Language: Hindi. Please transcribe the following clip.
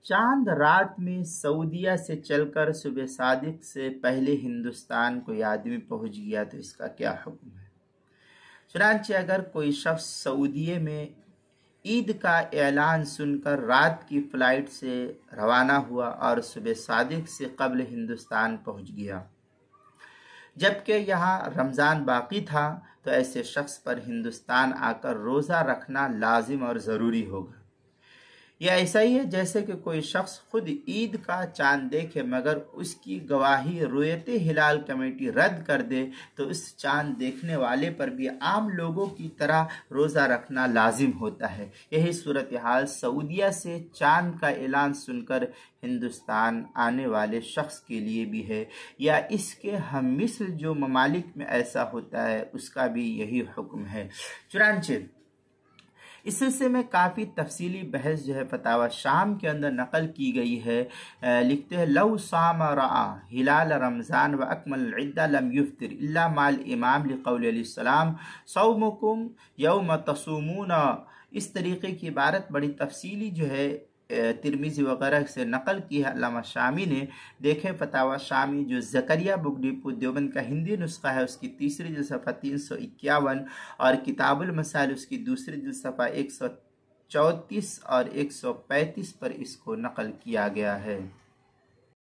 चांद रात में सऊदीया से चलकर सुबह सादिक से पहले हिंदुस्तान कोई आदमी पहुंच गया तो इसका क्या हुक्म है। चुनांचे अगर कोई शख्स सऊदीये में ईद का ऐलान सुनकर रात की फ्लाइट से रवाना हुआ और सुबह सादिक से कबल हिंदुस्तान पहुंच गया, जबकि यहाँ रमज़ान बाकी था, तो ऐसे शख्स पर हिंदुस्तान आकर रोज़ा रखना लाजिम और ज़रूरी होगा। यह ऐसा ही है जैसे कि कोई शख्स खुद ईद का चांद देखे मगर उसकी गवाही रुयते हिलाल कमेटी रद्द कर दे, तो उस चांद देखने वाले पर भी आम लोगों की तरह रोज़ा रखना लाजिम होता है। यही सूरत हाल सऊदीया से चांद का ऐलान सुनकर हिंदुस्तान आने वाले शख्स के लिए भी है, या इसके हम मिस्र जो ममालिक में ऐसा होता है उसका भी यही हुक्म है। चुनांचे इस सिलसिले में काफ़ी तफसीली बहस जो है फतावा शाम के अंदर नकल की गई है। लिखते हैं लव साम रआ हिलाल रमज़ान व अकमल इद्दा लम युफ्तिर इल्ला माल इमाम लिक़ौल अलैहिस्सलाम सौमुकुम यौम तसूमून। इस तरीके की इबारत बड़ी तफसीली जो है तिरमिज़ी वगैरह से नकल की है अल्लामा शामी ने। देखें फतावा शामी जो ज़करिया बुक डिपो देवबंद का हिंदी नुस्खा है उसकी तीसरी जिल्द सफ़ा 351 और किताबुल मसाइल उसकी दूसरी जिल्द सफ़ा 134 और 135 पर इसको नकल किया गया है।